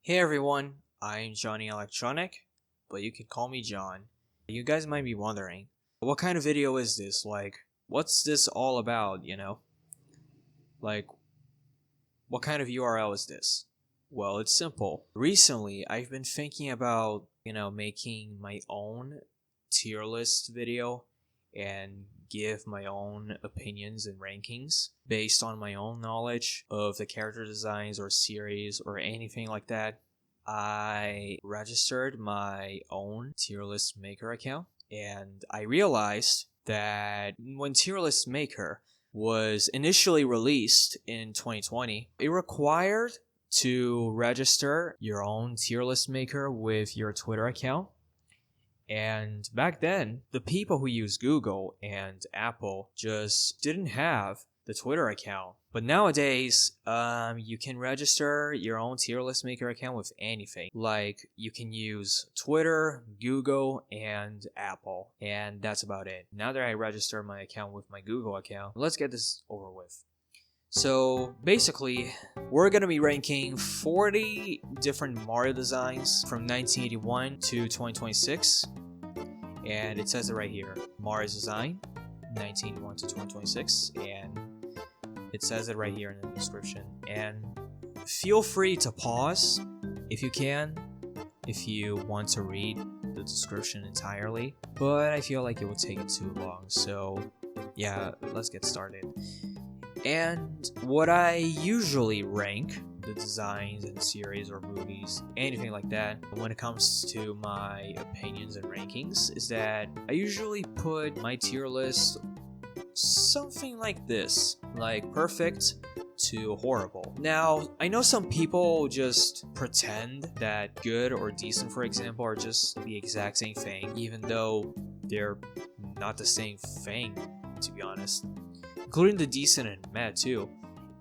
Hey everyone, I'm Johnny Electronic, but you can call me John. You guys might be wondering, what kind of video is this? What's this all about? Like, what kind of URL is this? Well, it's simple. Recently, I've been thinking about making my own tier list video and give my own opinions and rankings based on my own knowledge of the character designs or series or anything like that. I registered my own tier list maker account and I realized that when tier list maker was initially released in 2020, it required to register your own tier list maker with your Twitter account. And back then, the people who use Google and Apple just didn't have the Twitter account. But nowadays, you can register your own tier list maker account with anything. Like, you can use Twitter, Google, and Apple. And that's about it. Now that I register my account with my Google account, let's get this over with. So basically, we're going to be ranking 40 different Mario designs from 1981 to 2026. And it says it right here, Mario's design, 1981 to 2026. And it says it right here in the description. And feel free to pause if you can, if you want to read the description entirely. But I feel like it would take it too long. So yeah, let's get started. And what I usually rank the designs and series or movies, anything like that, when it comes to my opinions and rankings, is that I usually put my tier list something like this, like perfect to horrible. Now, I know some people just pretend that good or decent, for example, are just the exact same thing, even though they're not the same thing, to be honest. Including the decent and meh too,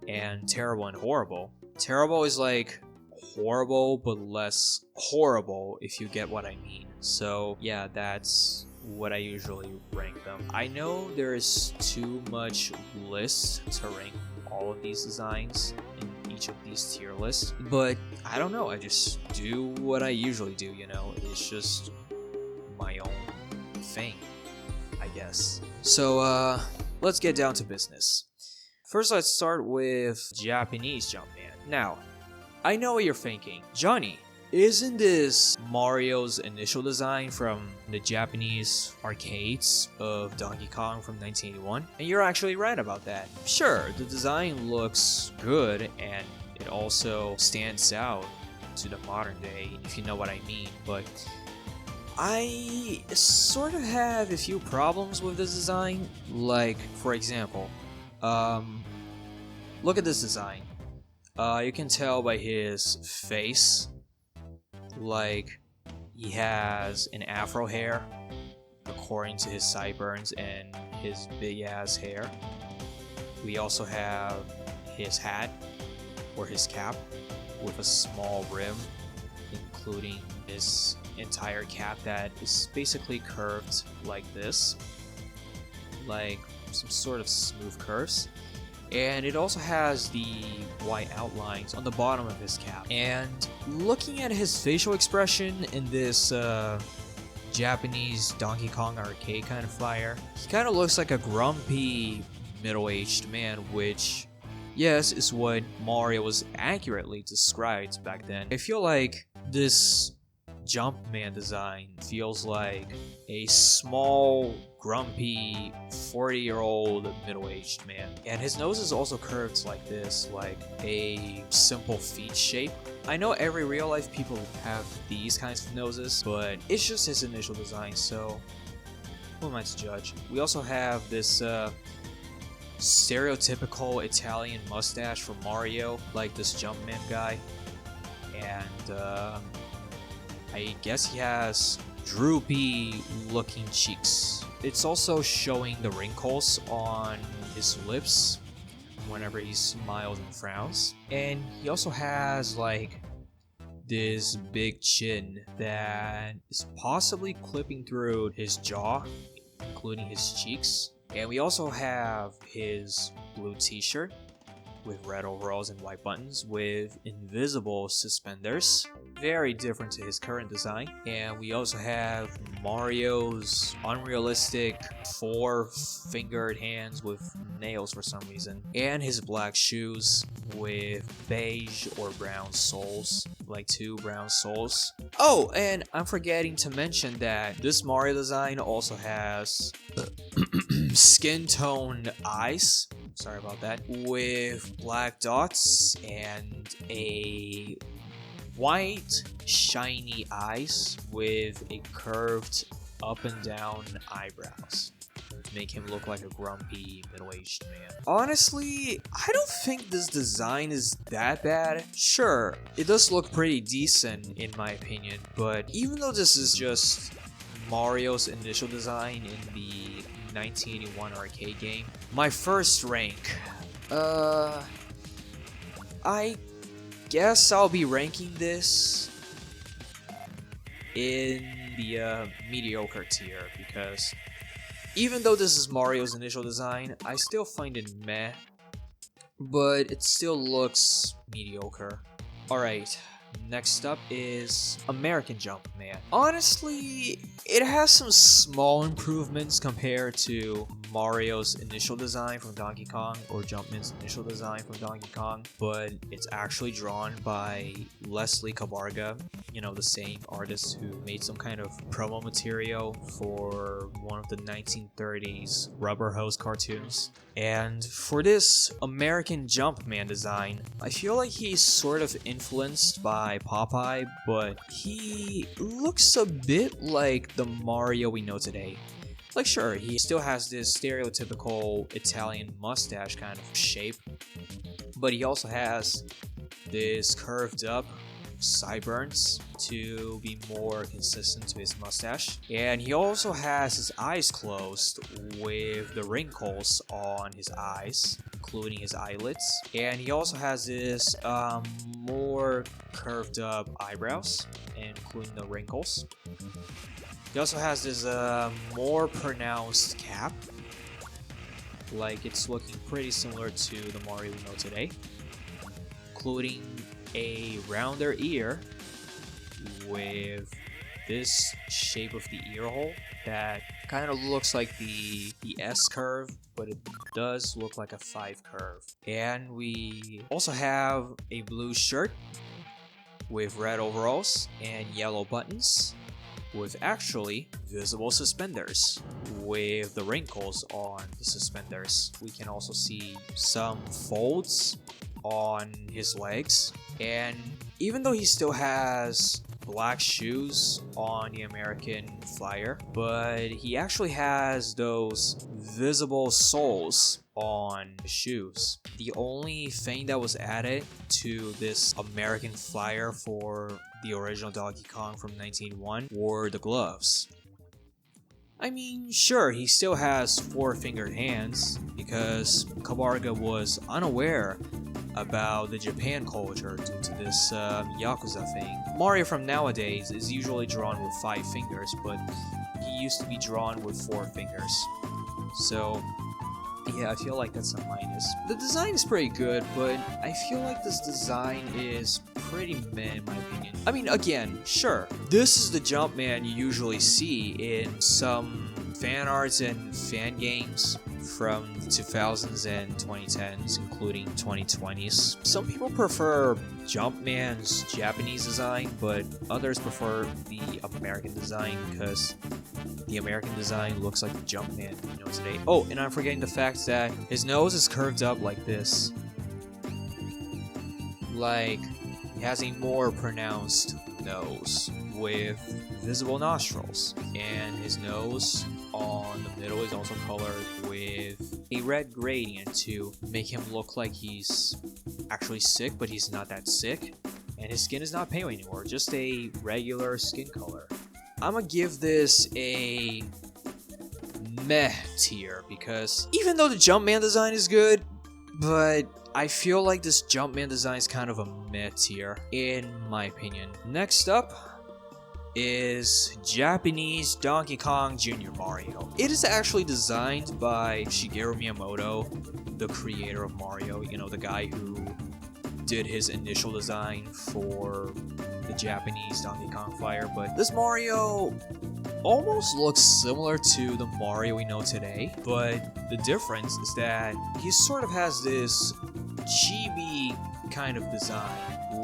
and terrible and horrible. Terrible is like horrible but less horrible, if you get what I mean. So yeah, that's what I usually rank them. I know there's too much list to rank all of these designs in each of these tier lists, but I don't know, I just do what I usually do, it's just my own thing, I guess. So let's get down to business. First, let's start with Japanese Jumpman. Now, I know what you're thinking. Johnny, isn't this Mario's initial design from the Japanese arcades of Donkey Kong from 1981? And you're actually right about that. Sure, the design looks good and it also stands out to the modern day, if you know what I mean, but I sort of have a few problems with this design. Like, for example, look at this design. You can tell by his face, like, he has an afro hair, according to his sideburns and his big ass hair. We also have his hat, or his cap, with a small rim, including this entire cap that is basically curved like this, like some sort of smooth curves. And it also has the white outlines on the bottom of his cap. And looking at his facial expression in this Japanese Donkey Kong arcade kind of flyer, he kind of looks like a grumpy middle-aged man, which, yes, is what Mario was accurately described back then. I feel like this Jumpman design feels like a small, grumpy, 40-year-old middle-aged man. And his nose is also curved like this, like a simple feet shape. I know every real-life people have these kinds of noses, but it's just his initial design, so who am I to judge? We also have this stereotypical Italian mustache for Mario, like this Jumpman guy. And I guess he has droopy looking cheeks. It's also showing the wrinkles on his lips whenever he smiles and frowns. And he also has like this big chin that is possibly clipping through his jaw, including his cheeks. And we also have his blue t-shirt with red overalls and white buttons with invisible suspenders. Very different to his current design. And we also have Mario's unrealistic 4-fingered hands with nails for some reason. And his black shoes with beige or brown soles, like 2 brown soles. Oh, and I'm forgetting to mention that this Mario design also has skin toned eyes. Sorry about that. With black dots and a white shiny eyes with a curved up and down eyebrows to make him look like a grumpy middle-aged man. Honestly, I don't think this design is that bad. Sure, it does look pretty decent in my opinion, but even though this is just Mario's initial design in the 1981 arcade game, my first rank, I guess I'll be ranking this in the mediocre tier, because even though this is Mario's initial design, I still find it meh, but it still looks mediocre. Alright, next up is American Jumpman. Honestly, it has some small improvements compared to Mario's initial design from Donkey Kong, or Jumpman's initial design from Donkey Kong, but it's actually drawn by Leslie Cabarga, you know, the same artist who made some kind of promo material for one of the 1930s Rubber Hose cartoons. And for this American Jumpman design, I feel like he's sort of influenced by Popeye, but he looks a bit like the Mario we know today. Like, sure, he still has this stereotypical Italian mustache kind of shape, but he also has this curved up sideburns to be more consistent to his mustache. And he also has his eyes closed with the wrinkles on his eyes, including his eyelids. And he also has this more curved up eyebrows, including the wrinkles. He also has this more pronounced cap, like it's looking pretty similar to the Mario we know today, including a rounder ear with this shape of the ear hole that kind of looks like the S curve, but it does look like a 5 curve. And we also have a blue shirt with red overalls and yellow buttons, with actually visible suspenders with the wrinkles on the suspenders. We can also see some folds on his legs, and even though he still has black shoes on the American Flyer, but he actually has those visible soles on the shoes. The only thing that was added to this American Flyer for the original Donkey Kong from 1901 were the gloves. I mean, sure, he still has 4-fingered hands because Cabarga was unaware about the Japan culture due to this Yakuza thing. Mario from nowadays is usually drawn with 5 fingers, but he used to be drawn with 4 fingers. So yeah, I feel like that's a minus. The design is pretty good, but I feel like this design is pretty meh in my opinion. I mean, again, sure, this is the Jumpman you usually see in some fan arts and fan games from the 2000s and 2010s, including 2020s. Some people prefer Jumpman's Japanese design, but others prefer the American design because the American design looks like the Jumpman you know today. Oh, and I'm forgetting the fact that his nose is curved up like this. Like, he has a more pronounced nose with visible nostrils, and his nose on the middle is also colored with a red gradient to make him look like he's actually sick, but he's not that sick, and his skin is not pale anymore, just a regular skin color. I'm gonna give this a meh tier because even though the Jumpman design is good, but I feel like this Jumpman design is kind of a meh tier in my opinion. Next up, is Japanese Donkey Kong Jr. Mario. It is actually designed by Shigeru Miyamoto, the creator of Mario, you know, the guy who did his initial design for the Japanese Donkey Kong Fire. But this Mario almost looks similar to the Mario we know today, but the difference is that he sort of has this chibi kind of design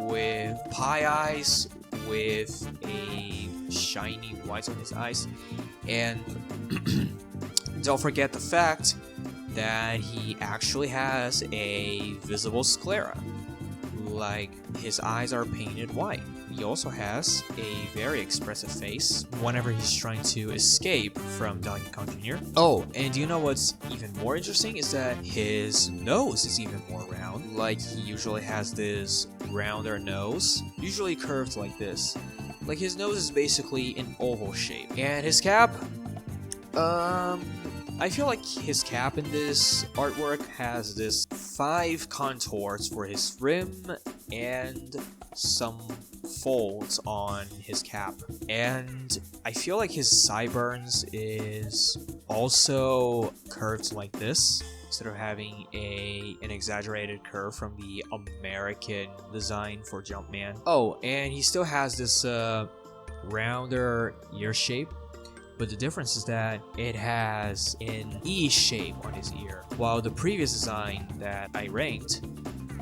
with pie eyes, with a shiny white on his eyes, and don't forget the fact that he actually has a visible sclera, like his eyes are painted white. He also has a very expressive face whenever he's trying to escape from Donkey Kong Jr. Oh, and do you know what's even more interesting is that his nose is even more round. Like, he usually has this rounder nose, usually curved like this. Like, his nose is basically an oval shape. And his cap, I feel like his cap in this artwork has this 5 contours for his rim and some folds on his cap. And I feel like his sideburns is also curved like this, instead of having an exaggerated curve from the American design for Jumpman. Oh, and he still has this rounder ear shape, but the difference is that it has an E shape on his ear, while the previous design that I ranked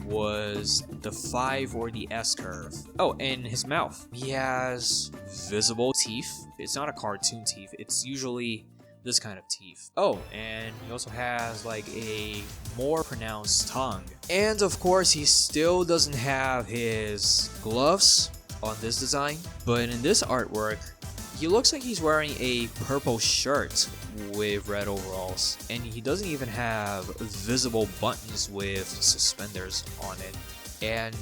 was the 5 or the S curve. Oh, and his mouth. He has visible teeth. It's not a cartoon teeth, it's usually this kind of teeth. Oh, and he also has like a more pronounced tongue. And of course, he still doesn't have his gloves on this design, but in this artwork, he looks like he's wearing a purple shirt with red overalls, and he doesn't even have visible buttons with suspenders on it. And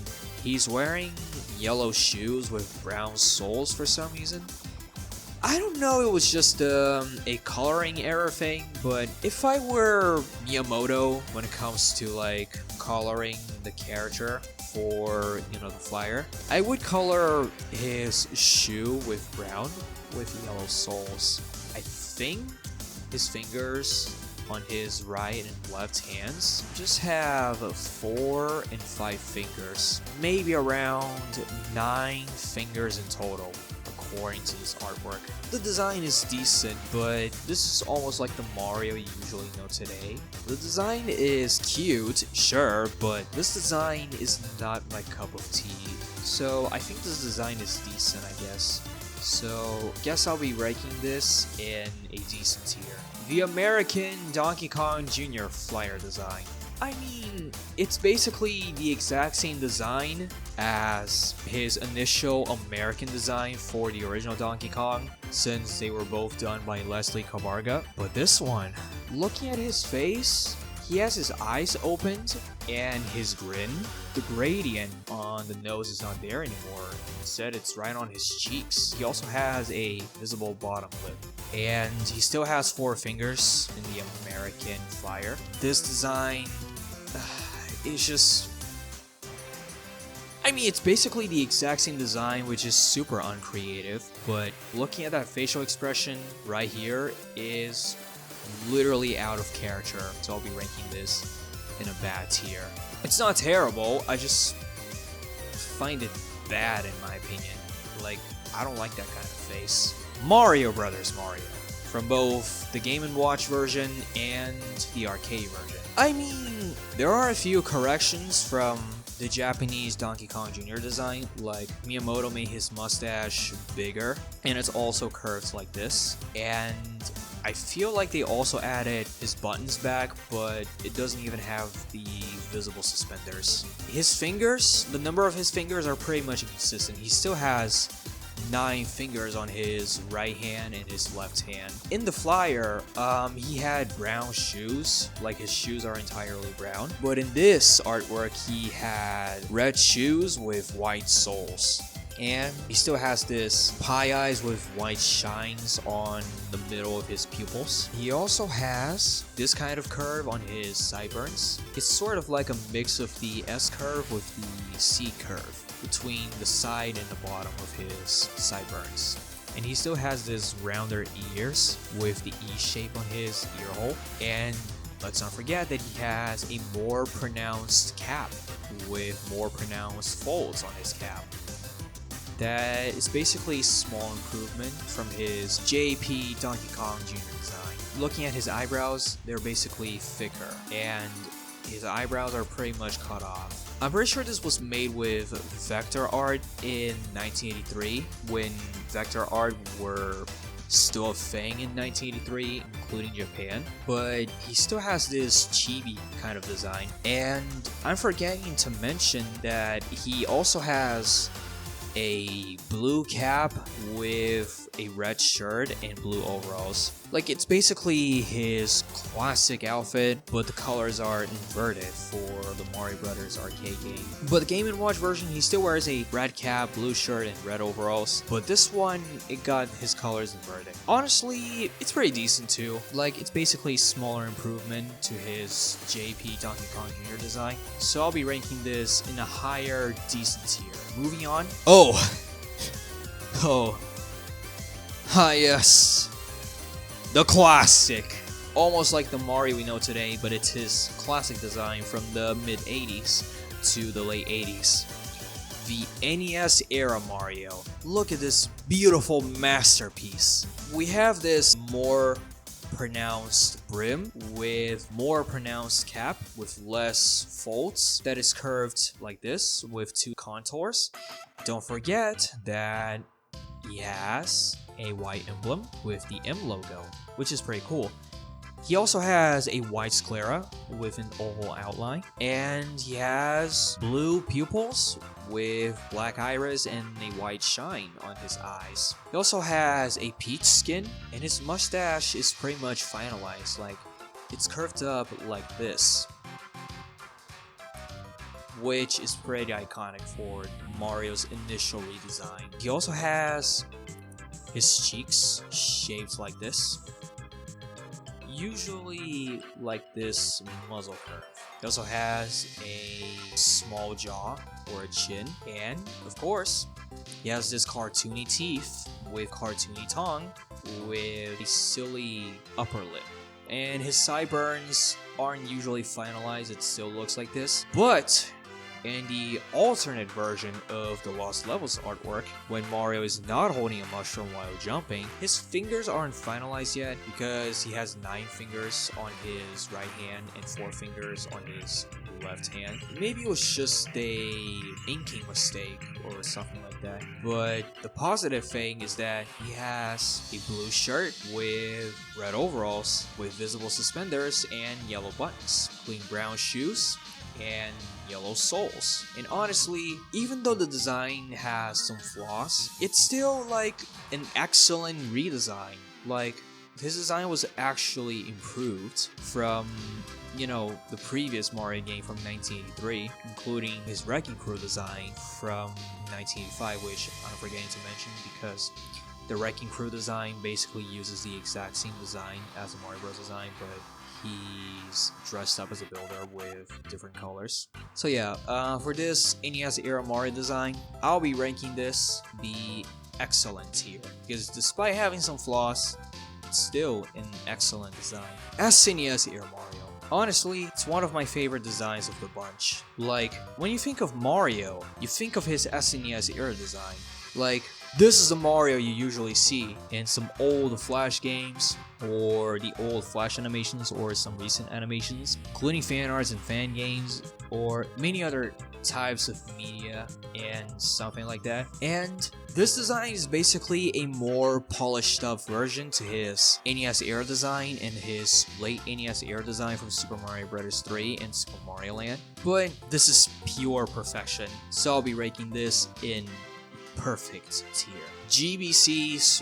he's wearing yellow shoes with brown soles for some reason. I don't know, it was just a coloring error thing, but if I were Miyamoto when it comes to like coloring the character for, you know, the flyer, I would color his shoe with brown with yellow soles. I think his fingers on his right and left hands just have 4 and 5 fingers, maybe around 9 fingers in total, according to this artwork. The design is decent, but this is almost like the Mario you usually know today. The design is cute, sure, but this design is not my cup of tea. So I think this design is decent, I guess. So guess I'll be ranking this in a decent tier. The American Donkey Kong Jr. flyer design. I mean, it's basically the exact same design as his initial American design for the original Donkey Kong, since they were both done by Leslie Cabarga. But this one, looking at his face, he has his eyes opened and his grin. The gradient on the nose is not there anymore. Instead, it's right on his cheeks. He also has a visible bottom lip. And he still has 4 fingers in the American flyer. This design is just... I mean, it's basically the exact same design, which is super uncreative. But looking at that facial expression right here is literally out of character. So I'll be ranking this in a bad tier. It's not terrible, I just find it bad in my opinion. Like, I don't like that kind of face. Mario Brothers Mario, from both the Game & Watch version and the arcade version. I mean, there are a few corrections from the Japanese Donkey Kong Jr. design, like Miyamoto made his mustache bigger, and it's also curved like this, and I feel like they also added his buttons back, but it doesn't even have the visible suspenders. His fingers, the number of his fingers are pretty much consistent. He still has 9 fingers on his right hand and his left hand. In the flyer, he had brown shoes, like his shoes are entirely brown. But in this artwork, he had red shoes with white soles. And he still has this pie eyes with white shines on the middle of his pupils. He also has this kind of curve on his sideburns. It's sort of like a mix of the S curve with the C curve. between the side and the bottom of his sideburns. And he still has this rounder ears with the E shape on his ear hole. And let's not forget that he has a more pronounced cap with more pronounced folds on his cap. That is basically a small improvement from his JP Donkey Kong Jr. design. Looking at his eyebrows, they're basically thicker, and his eyebrows are pretty much cut off. I'm pretty sure this was made with vector art in 1983, when vector art were still a thing in 1983, including Japan, but he still has this chibi kind of design. And I'm forgetting to mention that he also has a blue cap with a red shirt and blue overalls. Like, it's basically his classic outfit, but the colors are inverted for the Mario Brothers arcade game. But the Game & Watch version, he still wears a red cap, blue shirt, and red overalls. But this one, it got his colors inverted. Honestly, it's pretty decent too. Like, it's basically a smaller improvement to his JP Donkey Kong Jr. design. So I'll be ranking this in a higher, decent tier. Moving on. Yes. The classic. Almost like the Mario we know today, but it's his classic design from the mid-80s to the late 80s. The NES era Mario. Look at this beautiful masterpiece. We have this more pronounced brim with more pronounced cap with less folds that is curved like this with two contours. Don't forget that he has a white emblem with the M logo, which is pretty cool. He also has a white sclera with an oval outline, and he has blue pupils with black iris and a white shine on his eyes. He also has a peach skin, and his mustache is pretty much finalized, like it's curved up like this, which is pretty iconic for Mario's initial redesign. He also has his cheeks shaped like this, usually like this muzzle curve. He also has a small jaw or a chin, and of course, he has this cartoony teeth with cartoony tongue with a silly upper lip. And his sideburns aren't usually finalized, it still looks like this. But in the alternate version of the Lost Levels artwork, when Mario is not holding a mushroom while jumping, his fingers aren't finalized yet because he has 9 fingers on his right hand and 4 fingers on his left hand. Maybe it was just a inking mistake or something like that. But the positive thing is that he has a blue shirt with red overalls with visible suspenders and yellow buttons, clean brown shoes, and yellow soles. And honestly, even though the design has some flaws, it's still like an excellent redesign. Like, his design was actually improved from, you know, the previous Mario game from 1983, including his Wrecking Crew design from 1985, which I'm forgetting to mention because the Wrecking Crew design basically uses the exact same design as the Mario Bros design, but he's dressed up as a builder with different colors. So yeah, for this NES era Mario design, I'll be ranking this the excellent tier, because despite having some flaws, it's still an excellent design. As SNES era Mario, honestly, it's one of my favorite designs of the bunch. Like, when you think of Mario, you think of his SNES era design. Like, this is the Mario you usually see in some old Flash games, or the old Flash animations, or some recent animations, including fan arts and fan games, or many other types of media and something like that. And this design is basically a more polished up version to his NES era design and his late NES era design from Super Mario Bros. 3 and Super Mario Land. But this is pure perfection, so I'll be ranking this in perfect tier. GBC/GBA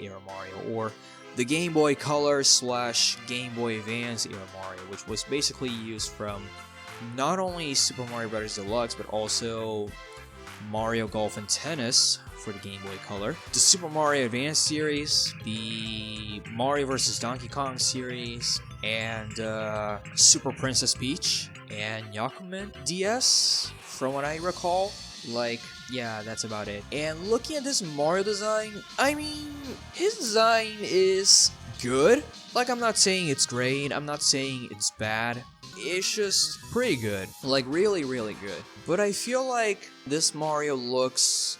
era Mario, or the Game Boy Color/Game Boy Advance era Mario, which was basically used from not only Super Mario Bros. Deluxe, but also Mario Golf and Tennis for the Game Boy Color, the Super Mario Advance series, the Mario vs. Donkey Kong series, and Super Princess Peach, and Yakuman DS, from what I recall. Like, yeah, that's about it. And looking at this Mario design, I mean, his design is good. Like, I'm not saying it's great, I'm not saying it's bad. It's just pretty good. Like, really, really good. But I feel like this Mario looks...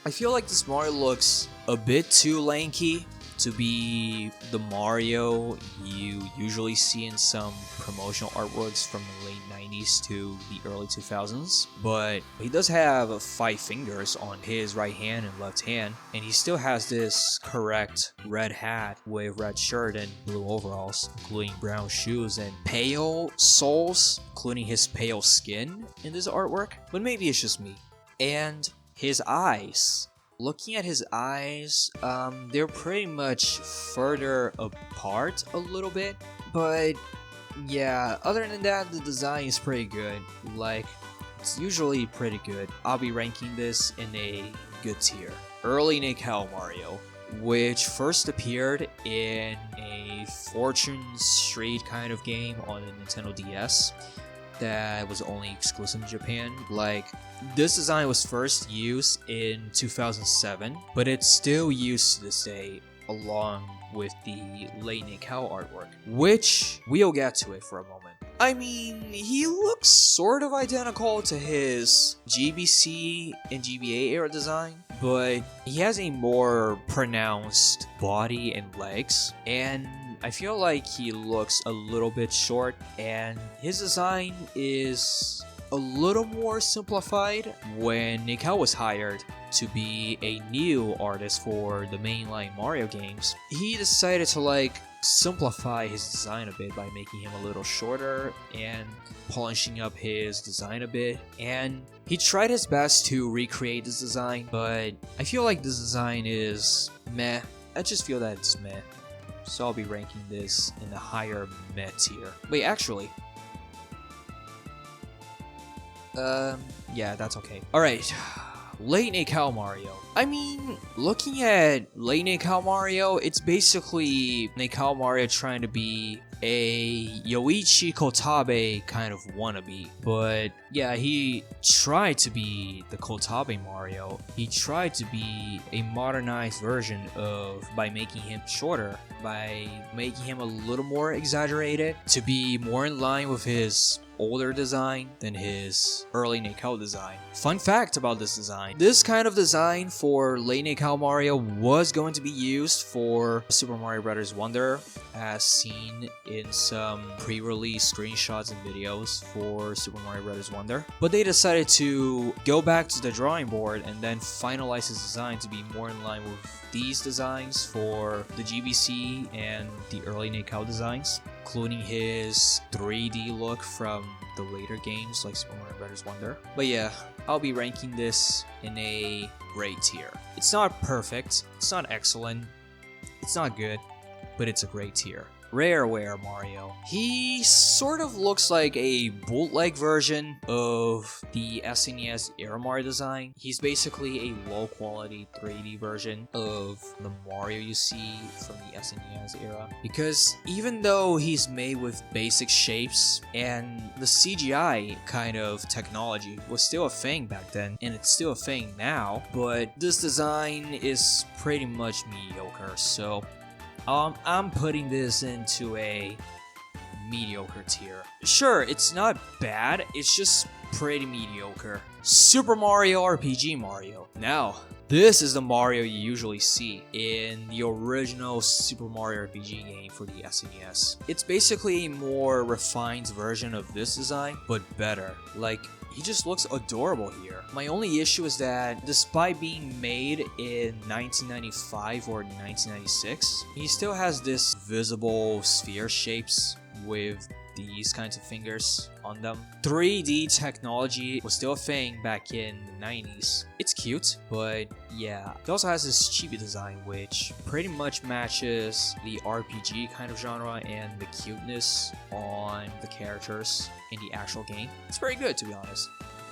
I feel like this Mario looks a bit too lanky to be the Mario you usually see in some promotional artworks from the late 90s to the early 2000s. But he does have 5 fingers on his right hand and left hand, and he still has this correct red hat with red shirt and blue overalls, including brown shoes and pale soles, including his pale skin in this artwork. But maybe it's just me. And his eyes. Looking at his eyes, they're pretty much further apart a little bit, but yeah, other than that, the design is pretty good. Like, it's usually pretty good. I'll be ranking this in a good tier. Early Nickel Mario, which first appeared in a Fortune Street kind of game on the Nintendo DS that was only exclusive in Japan. Like, this design was first used in 2007, but it's still used to this day along with the late Nickel artwork, which we'll get to it for a moment. I mean, he looks sort of identical to his GBC and GBA era design, but he has a more pronounced body and legs, and I feel like he looks a little bit short, and his design is a little more simplified. When Nickel was hired to be a new artist for the mainline Mario games, he decided to like simplify his design a bit by making him a little shorter and polishing up his design a bit, and he tried his best to recreate this design, but I feel like this design is meh. I just feel that it's meh. So I'll be ranking this in the higher meh tier. Wait, actually. Yeah, that's okay. Alright, late Nickel Mario. I mean, looking at late Nickel Mario, it's basically Nickel Mario trying to be a Yoichi Kotabe kind of wannabe. But yeah, he tried to be the Kotabe Mario. He tried to be a modernized version of, by making him shorter, by making him a little more exaggerated, to be more in line with his older design than his early Nickel design. Fun fact about this design: this kind of design for late Nickel Mario was going to be used for Super Mario Bros. Wonder, as seen in some pre-release screenshots and videos for Super Mario Bros. Wonder, but they decided to go back to the drawing board and then finalize his design to be more in line with these designs for the GBC and the early Nickel designs, including his 3D look from the later games like Super Mario Bros. Wonder. But yeah, I'll be ranking this in a great tier. It's not perfect, it's not excellent, it's not good, but it's a great tier. Rareware Mario. He sort of looks like a bootleg version of the SNES era Mario design. He's basically a low quality 3D version of the Mario you see from the SNES era. Because even though he's made with basic shapes, and the CGI kind of technology was still a thing back then, and it's still a thing now, but this design is pretty much mediocre, so I'm putting this into a mediocre tier. Sure, it's not bad, it's just pretty mediocre. Super Mario RPG Mario. Now, this is the Mario you usually see in the original Super Mario RPG game for the SNES. It's basically a more refined version of this design, but better. Like, he just looks adorable here. My only issue is that despite being made in 1995 or 1996, he still has this visible sphere shapes with these kinds of fingers on them. 3D technology was still a thing back in the 90s. It's cute, but yeah. It also has this chibi design which pretty much matches the RPG kind of genre and the cuteness on the characters in the actual game. It's very good, to be honest.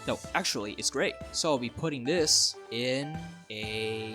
No, actually, it's great. So I'll be putting this in a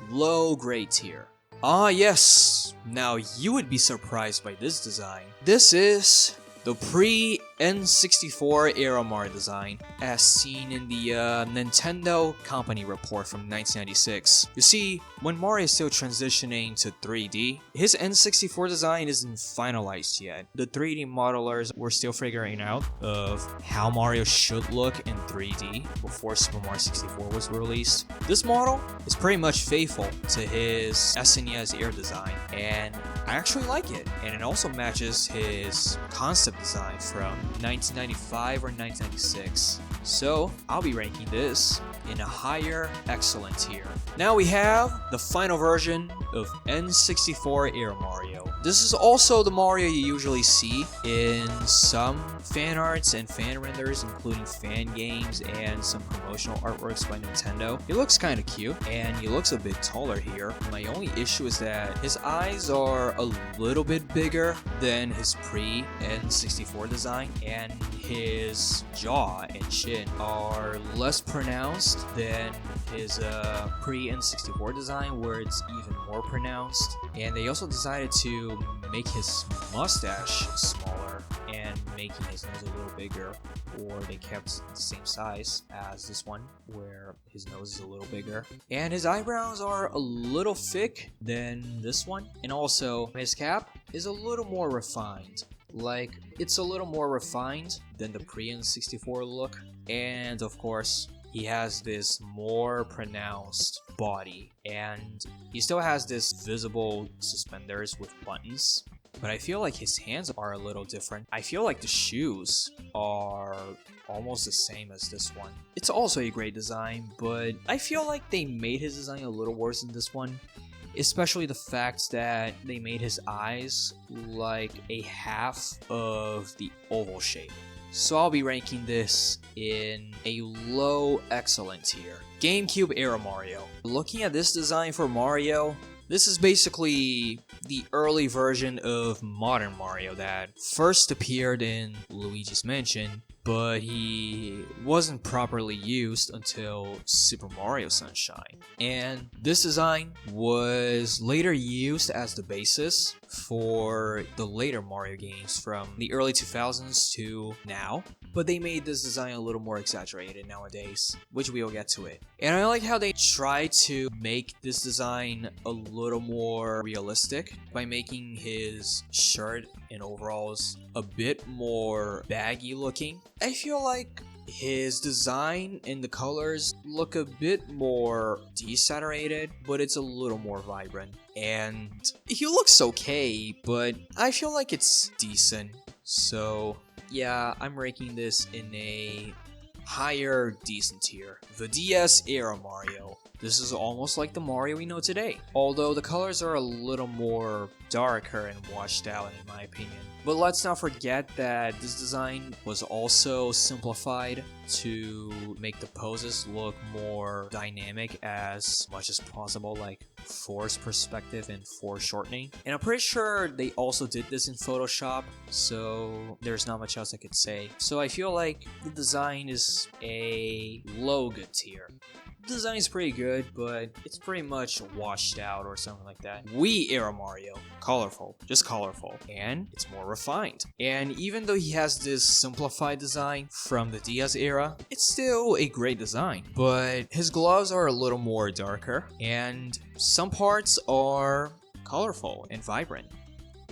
low grade tier. Ah yes, now you would be surprised by this design. This is the pre-N64 era Mario design, as seen in the Nintendo Company report from 1996. You see, when Mario is still transitioning to 3D, his N64 design isn't finalized yet. The 3D modelers were still figuring out of how Mario should look in 3D before Super Mario 64 was released. This model is pretty much faithful to his SNES era design, and I actually like it, and it also matches his concept design from 1995 or 1996. So I'll be ranking this in a higher excellent tier. Now we have the final version of N64 era Mario. This is also the Mario you usually see in some fan arts and fan renders, including fan games and some promotional artworks by Nintendo. He looks kind of cute, and he looks a bit taller here. My only issue is that his eyes are a little bit bigger than his pre-N64 design, and his jaw and chin are less pronounced than his pre-N64 design, where it's even more pronounced. And they also decided to make his mustache smaller and making his nose a little bigger, or they kept the same size as this one, where his nose is a little bigger. And his eyebrows are a little thick than this one, and also his cap is a little more refined. Like, it's a little more refined than the pre-N64 look. And of course, he has this more pronounced body, and he still has this visible suspenders with buttons. But I feel like his hands are a little different. I feel like the shoes are almost the same as this one. It's also a great design, but I feel like they made his design a little worse than this one. Especially the fact that they made his eyes like a half of the oval shape. So I'll be ranking this in a low excellent tier. GameCube era Mario. Looking at this design for Mario, this is basically the early version of modern Mario that first appeared in Luigi's Mansion, but he wasn't properly used until Super Mario Sunshine. And this design was later used as the basis for the later Mario games from the early 2000s to now, but they made this design a little more exaggerated nowadays, which we will get to it. And I like how they try to make this design a little more realistic by making his shirt and overalls a bit more baggy looking. I feel like his design and the colors look a bit more desaturated, but it's a little more vibrant. And he looks okay, but I feel like it's decent. So yeah, I'm ranking this in a higher decent tier. The DS era Mario. This is almost like the Mario we know today, although the colors are a little more darker and washed out in my opinion. But let's not forget that this design was also simplified to make the poses look more dynamic as much as possible, like force perspective and foreshortening. And I'm pretty sure they also did this in Photoshop, so there's not much else I could say. So I feel like the design is a low good tier. The design is pretty good, but it's pretty much washed out or something like that. Wii era Mario. Colorful. Just colorful. And it's more refined. And even though he has this simplified design from the DS era, it's still a great design. But his gloves are a little more darker, and some parts are colorful and vibrant,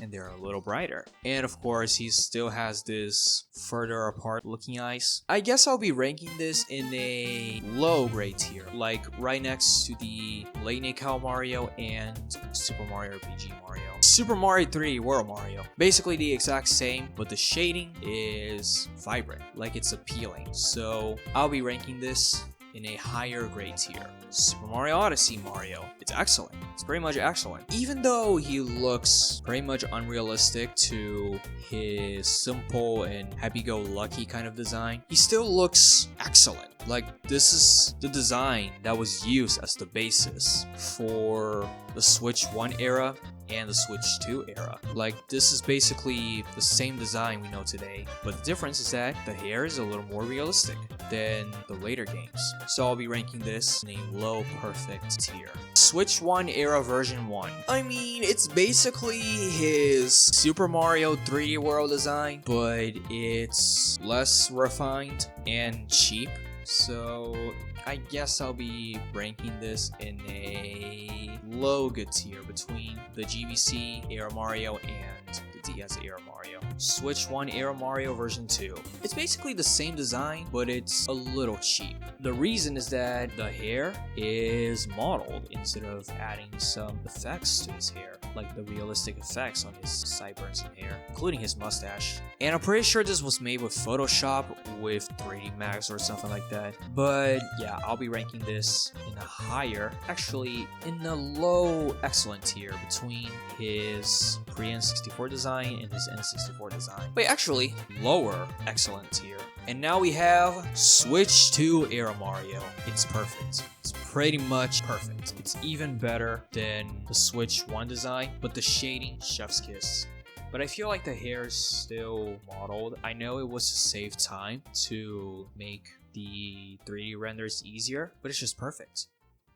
and they're a little brighter. And of course, he still has this further apart looking eyes. I guess I'll be ranking this in a low grade tier, like right next to the Late Night Cow Mario and Super Mario RPG Mario. Super Mario 3 World Mario. Basically the exact same, but the shading is vibrant, like it's appealing. So I'll be ranking this in a higher grade tier. Super Mario Odyssey Mario. It's excellent. It's pretty much excellent. Even though he looks pretty much unrealistic to his simple and happy-go-lucky kind of design, he still looks excellent. Like, this is the design that was used as the basis for the Switch 1 era and the Switch 2 era. Like, this is basically the same design we know today, but the difference is that the hair is a little more realistic than the later games. So I'll be ranking this in a low perfect tier. Switch 1 era version 1. I mean, it's basically his Super Mario 3D World design, but it's less refined and cheap. So I guess I'll be ranking this in a low good tier between the GBC era Mario and the DS era Mario. Switch 1 era Mario version 2. It's basically the same design, but it's a little cheap. The reason is that the hair is modeled instead of adding some effects to his hair, like the realistic effects on his sideburns and hair, including his mustache. And I'm pretty sure this was made with Photoshop with 3D Max or something like that. But yeah, I'll be ranking this in a higher, actually in a low excellent tier between his pre-N64 design and his N64 design. Wait, actually, lower excellent tier. And now we have Switch 2 era Mario. It's perfect. It's pretty much perfect. It's even better than the Switch 1 design, but the shading, chef's kiss. But I feel like the hair is still modeled. I know it was to save time to make the 3D renders easier, but it's just perfect.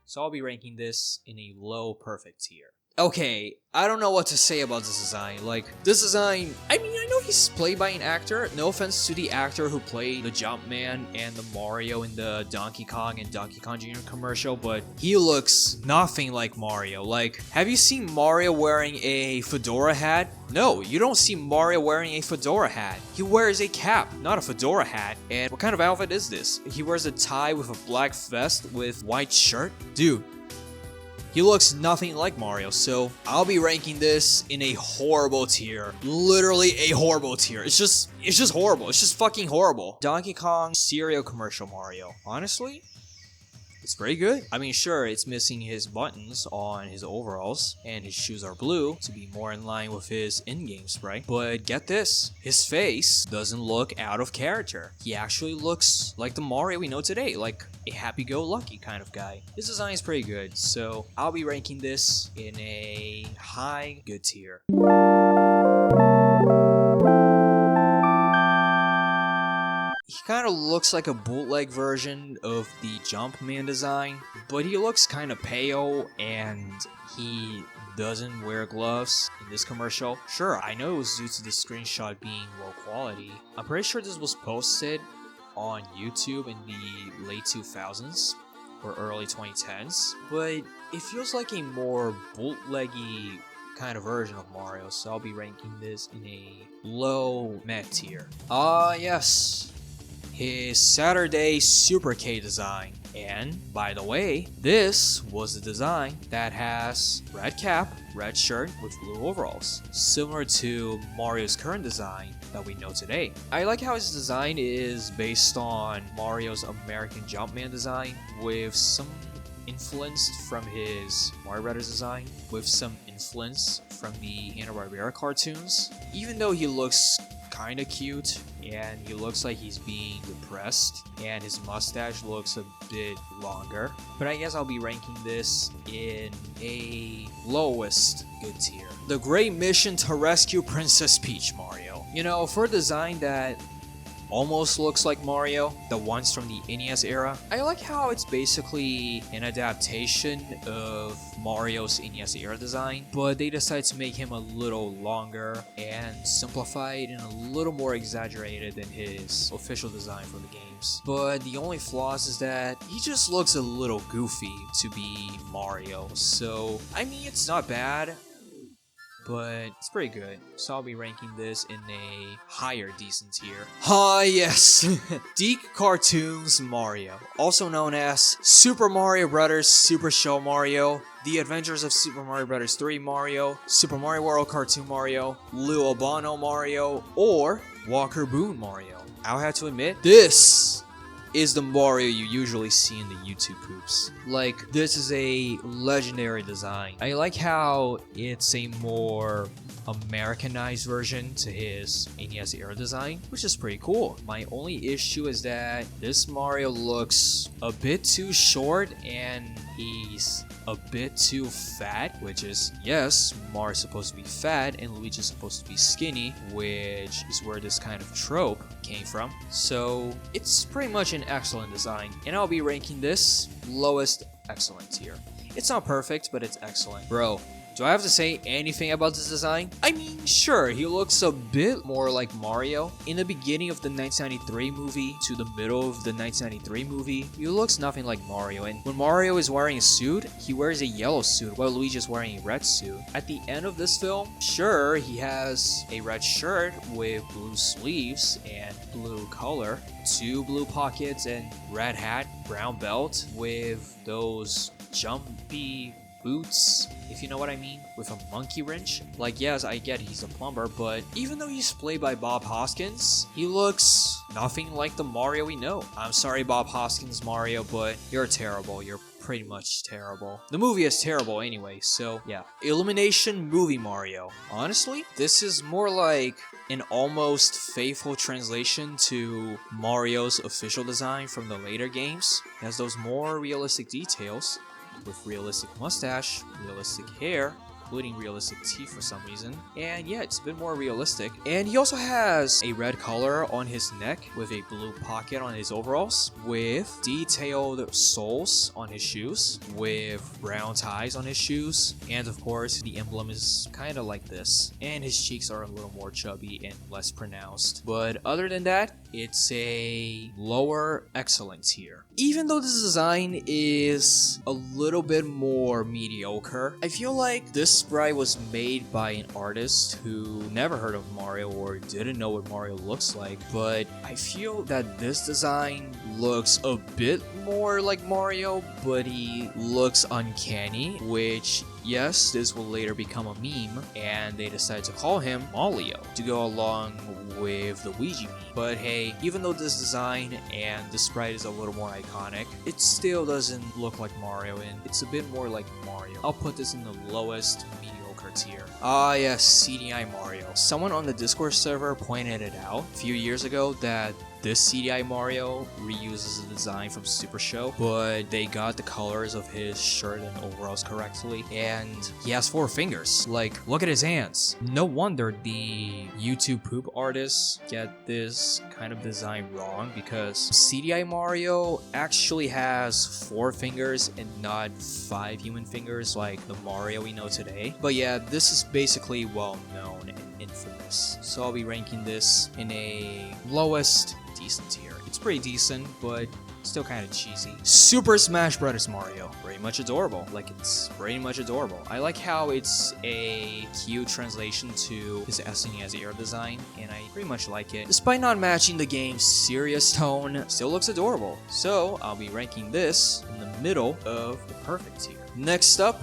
So I'll be ranking this in a low perfect tier. Okay, I don't know what to say about this design. Like, this design, I mean, I know he's played by an actor. No offense to the actor who played the Jumpman and the Mario in the Donkey Kong and Donkey Kong Jr. commercial, but he looks nothing like Mario. Like, have you seen Mario wearing a fedora hat? No, you don't see Mario wearing a fedora hat. He wears a cap, not a fedora hat. And what kind of outfit is this? He wears a tie with a black vest with white shirt? Dude. He looks nothing like Mario, so I'll be ranking this in a horrible tier. Literally a horrible tier. It's just horrible. It's just fucking horrible. Donkey Kong cereal commercial Mario. Honestly, it's pretty good. I mean, sure, it's missing his buttons on his overalls, and his shoes are blue to be more in line with his in-game sprite. But get this, his face doesn't look out of character. He actually looks like the Mario we know today, like a happy-go-lucky kind of guy. His design is pretty good, so I'll be ranking this in a high good tier. He kind of looks like a bootleg version of the Jumpman design, but he looks kind of pale and he doesn't wear gloves in this commercial. Sure, I know it was due to the screenshot being low quality. I'm pretty sure this was posted on YouTube in the late 2000s or early 2010s, but it feels like a more bootleggy kind of version of Mario, so I'll be ranking this in a low mid tier. Yes. His Saturday Super K design. And, by the way, this was the design that has red cap, red shirt with blue overalls, similar to Mario's current design that we know today. I like how his design is based on Mario's American Jumpman design with some influence from his Mario Brothers design, with some influence from the Hanna-Barbera cartoons. Even though he looks kinda cute and he looks like he's being depressed and his mustache looks a bit longer, but I guess I'll be ranking this in a lowest good tier. The Great Mission to Rescue Princess Peach Mario. You know, for a design that almost looks like Mario, the ones from the NES era, I like how it's basically an adaptation of Mario's NES era design, but they decided to make him a little longer and simplified and a little more exaggerated than his official design for the games. But the only flaws is that he just looks a little goofy to be Mario, so I mean, it's not bad, but it's pretty good, so I'll be ranking this in a higher decent tier. Yes! Deke Cartoons Mario, also known as Super Mario Bros. Super Show Mario, The Adventures of Super Mario Bros. 3 Mario, Super Mario World Cartoon Mario, Lou Albano Mario, or Walker Boone Mario. I'll have to admit, this is the Mario you usually see in the YouTube poops. Like, this is a legendary design. I like how it's a more Americanized version to his NES era design, which is pretty cool. My only issue is that this Mario looks a bit too short and he's a bit too fat, which is, yes, Mario's supposed to be fat and Luigi's supposed to be skinny, which is where this kind of trope came from. So it's pretty much an excellent design, and I'll be ranking this lowest excellent tier. It's not perfect, but it's excellent. Bro, do I have to say anything about this design? I mean, sure, he looks a bit more like Mario. In the beginning of the 1993 movie to the middle of the 1993 movie, he looks nothing like Mario. And when Mario is wearing a suit, he wears a yellow suit while Luigi is wearing a red suit. At the end of this film, sure, he has a red shirt with blue sleeves and blue color, 2 blue pockets and red hat, brown belt with those jumpy boots, if you know what I mean, with a monkey wrench. Like, yes, I get he's a plumber, but even though he's played by Bob Hoskins, he looks nothing like the Mario we know. I'm sorry, Bob Hoskins Mario, but you're terrible. You're pretty much terrible. The movie is terrible anyway, so yeah. Illumination Movie Mario. Honestly, this is more like an almost faithful translation to Mario's official design from the later games. It has those more realistic details, with realistic mustache, realistic hair, including realistic teeth for some reason. And yeah, it's a bit more realistic. And he also has a red collar on his neck with a blue pocket on his overalls, with detailed soles on his shoes, with brown ties on his shoes, and of course the emblem is kind of like this. And his cheeks are a little more chubby and less pronounced. But other than that, it's a lower excellent tier. Even though this design is a little bit more mediocre, I feel like this sprite was made by an artist who never heard of Mario or didn't know what Mario looks like, but I feel that this design looks a bit more like Mario, but he looks uncanny, which, yes, this will later become a meme, and they decided to call him Mario to go along with the Luigi meme. But hey, even though this design and the sprite is a little more iconic, it still doesn't look like Mario, and it's a bit more like Mario. I'll put this in the lowest mediocre tier. Ah yes, CDI Mario. Someone on the Discord server pointed it out a few years ago that this CDI Mario reuses the design from Super Show, but they got the colors of his shirt and overalls correctly, and he has 4 fingers. Like, look at his hands. No wonder the YouTube poop artists get this kind of design wrong, because CDI Mario actually has 4 fingers and not 5 human fingers like the Mario we know today. But yeah, this is basically well known and infamous. So I'll be ranking this in a lowest decent tier. It's pretty decent, but still kind of cheesy. Super Smash Bros. Mario. Pretty much adorable. Like, it's pretty much adorable. I like how it's a cute translation to his SNES era design, and I pretty much like it. Despite not matching the game's serious tone, still looks adorable. So I'll be ranking this in the middle of the perfect tier. Next up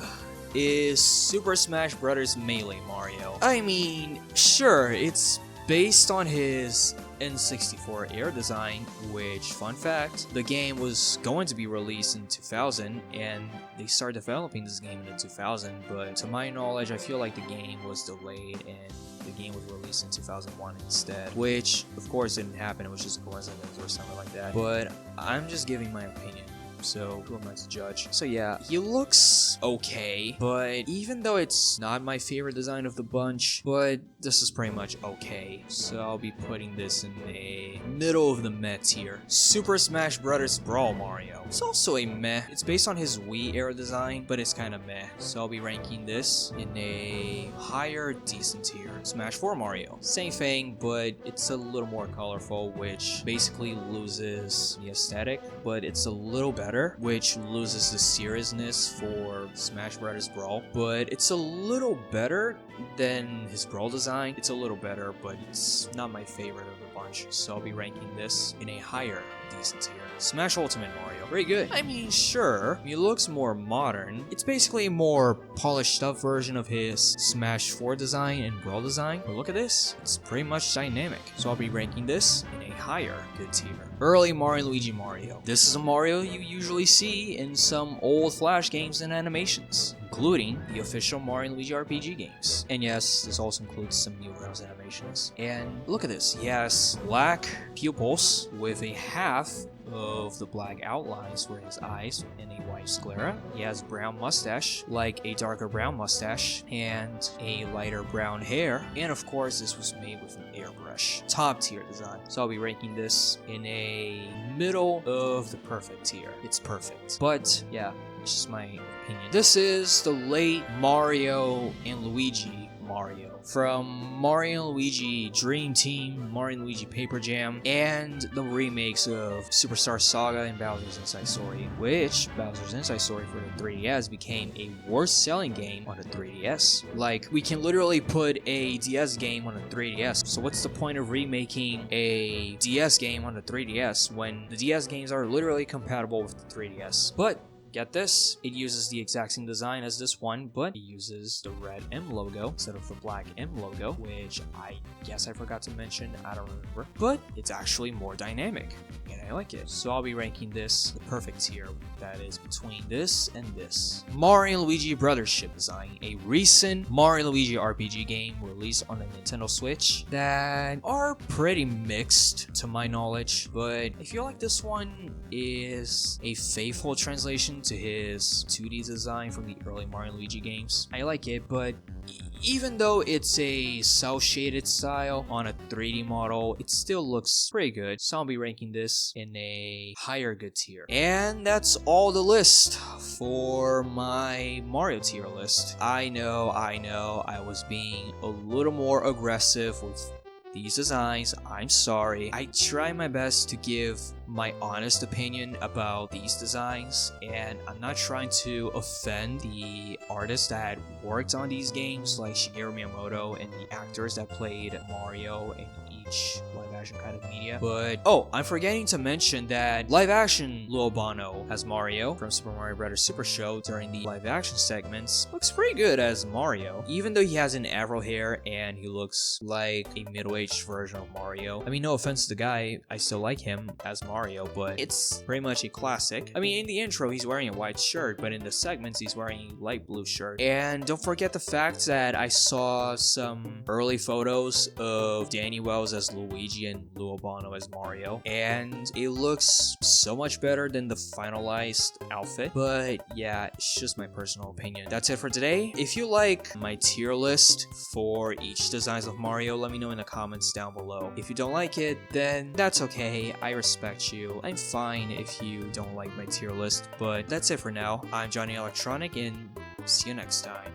is Super Smash Bros. Melee Mario. I mean, sure, it's based on his N64 era design, which, fun fact, the game was going to be released in 2000, and they started developing this game in 2000, but to my knowledge, I feel like the game was delayed and the game was released in 2001 instead, which of course didn't happen. It was just a coincidence or something like that, but I'm just giving my opinion. So who am I to judge? So yeah, he looks okay, but even though it's not my favorite design of the bunch, but this is pretty much okay. So I'll be putting this in a middle of the meh tier. Super Smash Bros. Brawl Mario. It's also a meh. It's based on his Wii era design, but it's kind of meh. So I'll be ranking this in a higher decent tier. Smash 4 Mario. Same thing, but it's a little more colorful, which basically loses the aesthetic, but it's a little better, which loses the seriousness for Smash Bros. Brawl, but it's a little better than his Brawl design. It's a little better, but it's not my favorite of the bunch, so I'll be ranking this in a higher decent tier. Smash Ultimate Mario. Very good. I mean, sure, he looks more modern. It's basically a more polished up version of his Smash 4 design and Brawl design, but look at this. It's pretty much dynamic, so I'll be ranking this in a higher good tier. Early Mario and Luigi Mario. This is a Mario you usually see in some old Flash games and animations. including the official Mario and Luigi RPG games. And yes, this also includes some new Rails animations. And look at this, he has black pupils with a half of the black outlines for his eyes and a white sclera. He has brown mustache, like a darker brown mustache, and a lighter brown hair. And of course, this was made with an airbrush. Top tier design. So I'll be ranking this in a middle of the perfect tier. It's perfect. But yeah, it's just my opinion. This is the late Mario and Luigi Mario. From Mario and Luigi Dream Team, Mario and Luigi Paper Jam, and the remakes of Superstar Saga and Bowser's Inside Story, which Bowser's Inside Story for the 3DS became a worst selling game on the 3DS. Like, we can literally put a DS game on the 3DS, so what's the point of remaking a DS game on the 3DS when the DS games are literally compatible with the 3DS? But get this, it uses the exact same design as this one, but it uses the red M logo instead of the black M logo, which I guess I forgot to mention, I don't remember. But it's actually more dynamic, and I like it. So I'll be ranking this the perfect tier, that is between this and this. Mario and Luigi Brothers Ship Design, a recent Mario and Luigi RPG game released on the Nintendo Switch that are pretty mixed to my knowledge, but I feel like this one is a faithful translation to his 2D design from the early Mario and Luigi games. I like it, but even though it's a cel-shaded style on a 3D model, it still looks pretty good. So I'll be ranking this in a higher good tier. And that's all the list for my Mario tier list. I know, I was being a little more aggressive with these designs. I'm sorry. I try my best to give my honest opinion about these designs, and I'm not trying to offend the artists that worked on these games like Shigeru Miyamoto and the actors that played Mario in each live action kind of media. But oh, I'm forgetting to mention that live action Lil Bono as Mario from Super Mario Bros. Super Show during the live action segments looks pretty good as Mario, even though he has an afro hair and he looks like a middle-aged version of Mario. I mean, no offense to the guy, I still like him as Mario, but it's pretty much a classic. I mean, in the intro he's wearing a white shirt, but in the segments he's wearing a light blue shirt. And don't forget the fact that I saw some early photos of Danny Wells as Luigi and Lil Bono as Mario, and it looks so much better than the finalized outfit. But yeah, it's just my personal opinion. That's it for today. If you like my tier list for each designs of Mario, let me know in the comments down below. If you don't like it, then that's okay. I respect you. I'm fine if you don't like my tier list, but that's it for now. I'm Johnnie Electronic, and see you next time.